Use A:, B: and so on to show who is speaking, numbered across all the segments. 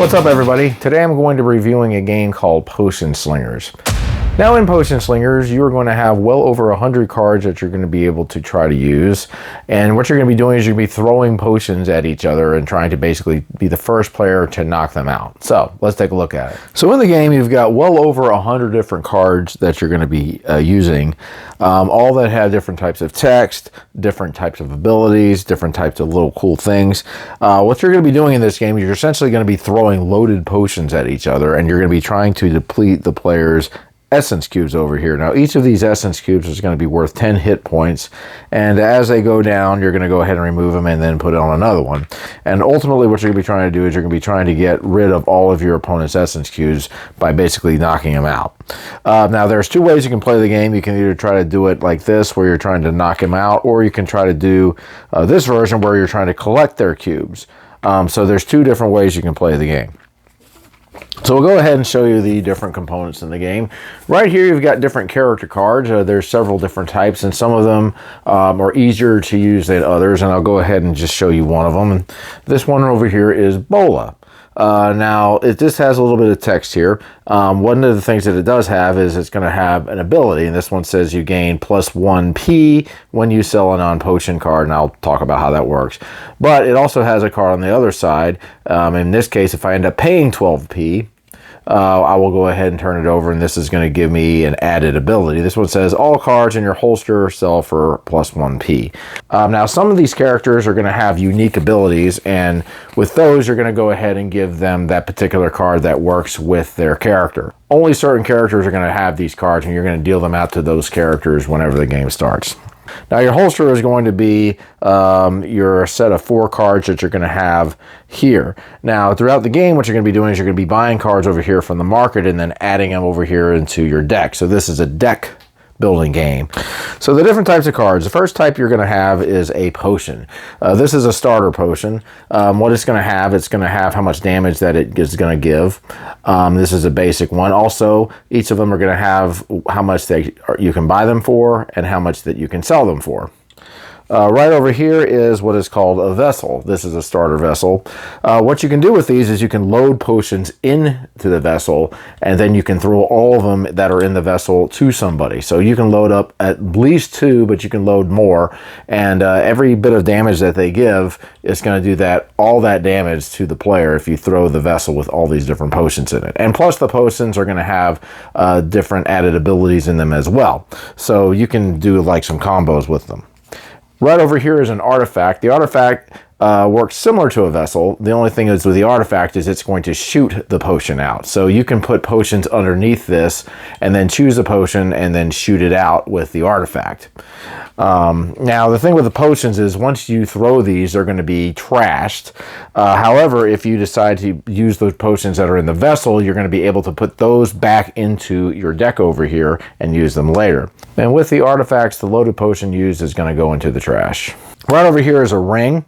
A: What's up, everybody? Today I'm going to be reviewing a game called PotionSlingers. Now in PotionSlingers, you're going to have well over 100 cards that you're going to be able to try to use. And what you're going to be doing is you're going to be throwing potions at each other and trying to basically be the first player to knock them out. So let's take a look at it. So in the game, you've got well over 100 different cards that you're going to be using. All that have different types of text, different types of abilities, different types of little cool things. What you're going to be doing in this game is you're essentially going to be throwing loaded potions at each other, and you're going to be trying to deplete the player's essence cubes over here. Now each of these essence cubes is going to be worth 10 hit points, and as they go down you're going to go ahead and remove them and then put on another one. And ultimately what you're going to be trying to do is you're going to be trying to get rid of all of your opponent's essence cubes by basically knocking them out. Now there's two ways you can play the game. You can either try to do it like this where you're trying to knock them out, or you can try to do this version where you're trying to collect their cubes. So there's two different ways you can play the game. So we'll go ahead and show you the different components in the game. Right here you've got different character cards. There's several different types, and some of them are easier to use than others, and I'll go ahead and just show you one of them. And this one over here is Bola. Now this has a little bit of text here. One of the things that it does have is it's going to have an ability, and this one says you gain +1 P when you sell a non-potion card, and I'll talk about how that works. But it also has a card on the other side. In this case, if I end up paying 12 P, I will go ahead and turn it over, and this is going to give me an added ability. This one says all cards in your holster sell for +1 P. Now some of these characters are going to have unique abilities, and with those you're going to go ahead and give them that particular card that works with their character. Only certain characters are going to have these cards, and you're going to deal them out to those characters whenever the game starts. Now your holster is going to be your set of 4 cards that you're going to have here. Now throughout the game what you're going to be doing is you're going to be buying cards over here from the market and then adding them over here into your deck. So this is a deck building game. So the different types of cards. The first type you're going to have is a potion. This is a starter potion. What it's going to have how much damage that it is going to give. This is a basic one. Also, each of them are going to have how much you can buy them for and how much that you can sell them for. Right over here is what is called a vessel. This is a starter vessel. What you can do with these is you can load potions into the vessel, and then you can throw all of them that are in the vessel to somebody. So you can load up at least 2, but you can load more, and every bit of damage that they give is going to do all that damage to the player if you throw the vessel with all these different potions in it. And plus the potions are going to have different added abilities in them as well. So you can do like some combos with them. Right over here is an artifact. The artifact works similar to a vessel. The only thing is with the artifact is it's going to shoot the potion out. So you can put potions underneath this and then choose a potion and then shoot it out with the artifact. Now the thing with the potions is once you throw these, they're going to be trashed. However, if you decide to use those potions that are in the vessel, you're going to be able to put those back into your deck over here and use them later. And with the artifacts, the loaded potion used is going to go into the trash. Right over here is a ring.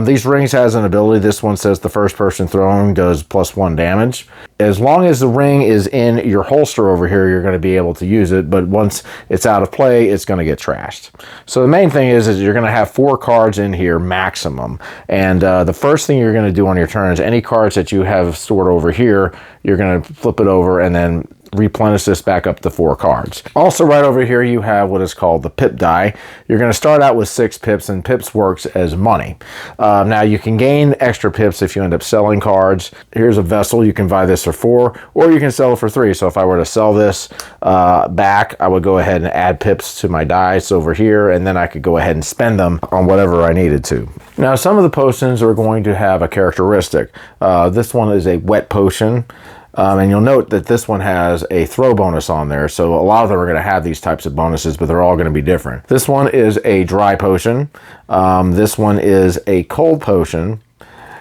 A: These rings has an ability. This one says the first person throwing does +1 damage. As long as the ring is in your holster over here, you're going to be able to use it, but once it's out of play, it's going to get trashed. So the main thing is you're going to have 4 cards in here maximum, and the first thing you're going to do on your turn is any cards that you have stored over here, you're going to flip it over and then replenish this back up to 4 cards. Also right over here you have what is called the pip die. You're going to start out with 6 pips, and pips works as money. Now you can gain extra pips if you end up selling cards. Here's a vessel. You can buy this for 4, or you can sell it for 3. So if I were to sell this back, I would go ahead and add pips to my dice over here, and then I could go ahead and spend them on whatever I needed to. Now some of the potions are going to have a characteristic. This one is a wet potion. And you'll note that this one has a throw bonus on there. So a lot of them are going to have these types of bonuses, but they're all going to be different. This one is a dry potion. This one is a cold potion.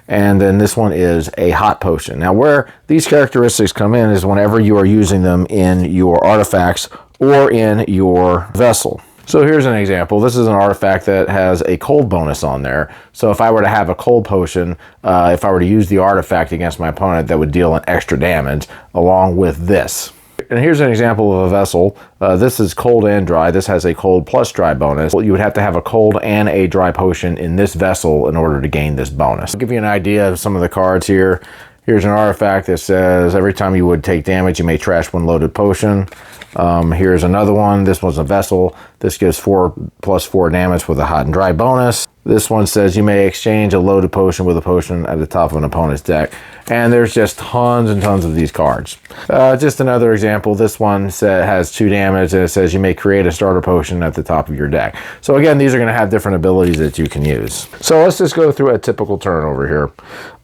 A: And then this one is a hot potion. Now where these characteristics come in is whenever you are using them in your artifacts or in your vessel. So here's an example. This is an artifact that has a cold bonus on there. So if I were to have a cold potion, if I were to use the artifact against my opponent, that would deal an extra damage along with this. And here's an example of a vessel. This is cold and dry. This has a cold plus dry bonus. You would have to have a cold and a dry potion in this vessel in order to gain this bonus. I'll give you an idea of some of the cards here. Here's an artifact that says every time you would take damage, you may trash one loaded potion. Here's another one. This one's a vessel. This gives 4+4 damage with a hot and dry bonus. This one says you may exchange a loaded potion with a potion at the top of an opponent's deck. And there's just tons and tons of these cards. Just another example. This one has 2 damage, and it says you may create a starter potion at the top of your deck. So again, these are going to have different abilities that you can use. So let's just go through a typical turn over here.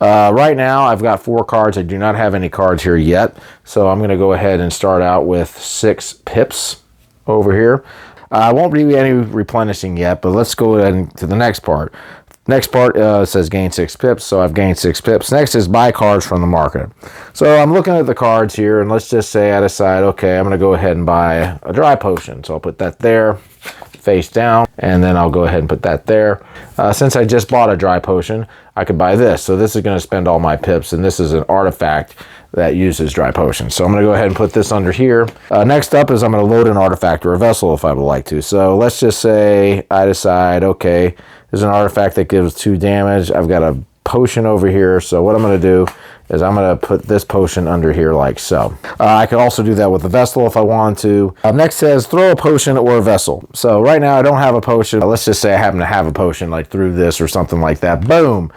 A: Right now, I've got 4 cards. I do not have any cards here yet. So I'm going to go ahead and start out with 6 pips over here. I won't be any replenishing yet, but let's go ahead to the next part. Next part says gain 6 pips, so I've gained 6 pips. Next is buy cards from the market. So I'm looking at the cards here, and let's just say I decide, okay, I'm going to go ahead and buy a dry potion. So I'll put that there, face down, and then I'll go ahead and put that there. Since I just bought a dry potion, I could buy this. So this is going to spend all my pips, and this is an artifact that uses dry potions. So I'm going to go ahead and put this under here. Next up is I'm going to load an artifact or a vessel if I would like to. So let's just say I decide, okay, there's an artifact that gives 2 damage. I've got a potion over here. So what I'm going to do is I'm going to put this potion under here like so. I could also do that with the vessel if I wanted to. Next says throw a potion or a vessel. So right now I don't have a potion. Let's just say I happen to have a potion like through this or something like that. Boom.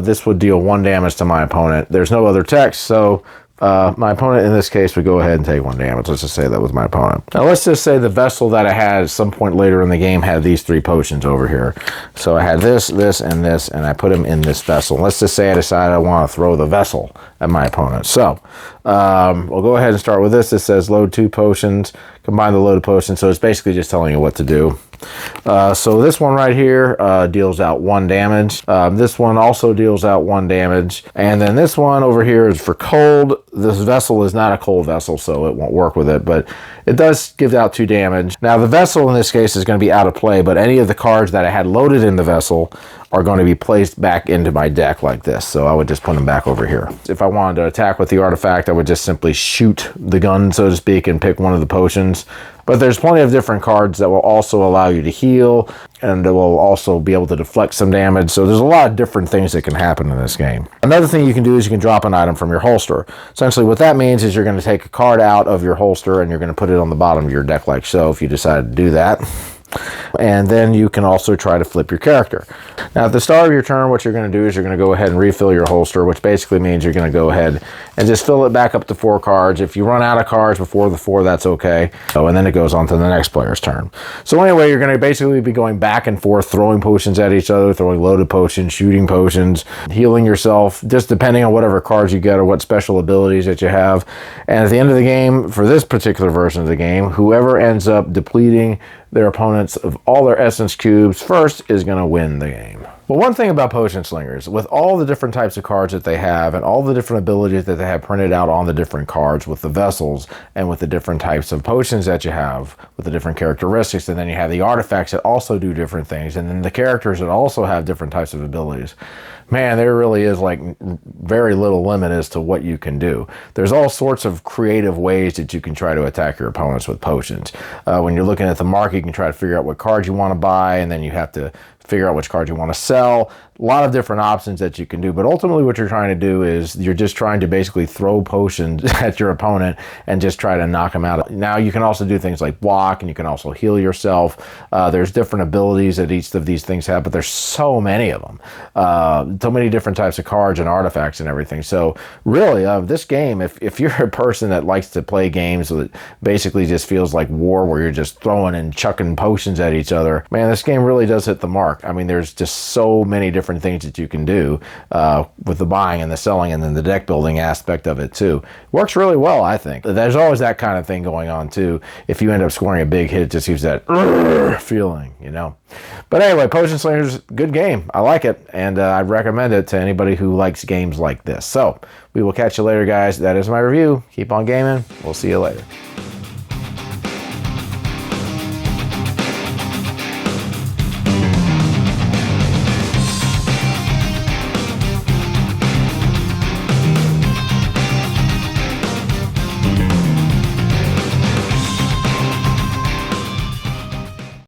A: This would deal 1 damage to my opponent. There's no other text, so my opponent in this case would go ahead and take 1 damage. Let's just say that was my opponent. Now let's just say the vessel that I had at some point later in the game had these 3 potions over here. So I had this, this, and this, and I put them in this vessel. Let's just say I decide I want to throw the vessel at my opponent. So we'll go ahead and start with this. It says load 2 potions, combine the loaded potions. So it's basically just telling you what to do. So this one right here deals out 1 damage. This one also deals out 1 damage. And then this one over here is for cold. This vessel is not a cold vessel, so it won't work with it, but it does give out 2 damage. Now the vessel in this case is going to be out of play, but any of the cards that I had loaded in the vessel are going to be placed back into my deck like this. So I would just put them back over here. If I wanted to attack with the artifact, I would just simply shoot the gun, so to speak, and pick one of the potions. But there's plenty of different cards that will also allow you to heal, and it will also be able to deflect some damage. So there's a lot of different things that can happen in this game. Another thing you can do is you can drop an item from your holster. Essentially what that means is you're going to take a card out of your holster and you're going to put it on the bottom of your deck like so, if you decide to do that. And then you can also try to flip your character. Now at the start of your turn, what you're going to do is you're going to go ahead and refill your holster, which basically means you're going to go ahead and just fill it back up to 4 cards. If you run out of cards before the 4, that's okay. So, and then it goes on to the next player's turn. So anyway, you're going to basically be going back and forth, throwing potions at each other, throwing loaded potions, shooting potions, healing yourself, just depending on whatever cards you get or what special abilities that you have. And at the end of the game, for this particular version of the game, whoever ends up depleting their opponents of all their essence cubes first is going to win the game. Well, one thing about PotionSlingers, with all the different types of cards that they have and all the different abilities that they have printed out on the different cards with the vessels and with the different types of potions that you have with the different characteristics, and then you have the artifacts that also do different things, and then the characters that also have different types of abilities. Man, there really is like very little limit as to what you can do. There's all sorts of creative ways that you can try to attack your opponents with potions. When you're looking at the market, you can try to figure out what cards you want to buy, and then you have to figure out which cards you want to sell. A lot of different options that you can do, but ultimately what you're trying to do is you're just trying to basically throw potions at your opponent and just try to knock them out. Now you can also do things like block, and you can also heal yourself. There's different abilities that each of these things have, but there's so many of them. So many different types of cards and artifacts and everything. So really, this game, if you're a person that likes to play games that basically just feels like war, where you're just throwing and chucking potions at each other, man, this game really does hit the mark. I mean, there's just so many different things that you can do with the buying and the selling, and then the deck building aspect of it too. Works really well, I think. There's always that kind of thing going on too. If you end up scoring a big hit, it just gives that feeling, you know. But anyway, PotionSlingers, good game. I like it, and I'd recommend it to anybody who likes games like this. So we will catch you later, guys. That is my review. Keep on gaming. We'll see you later.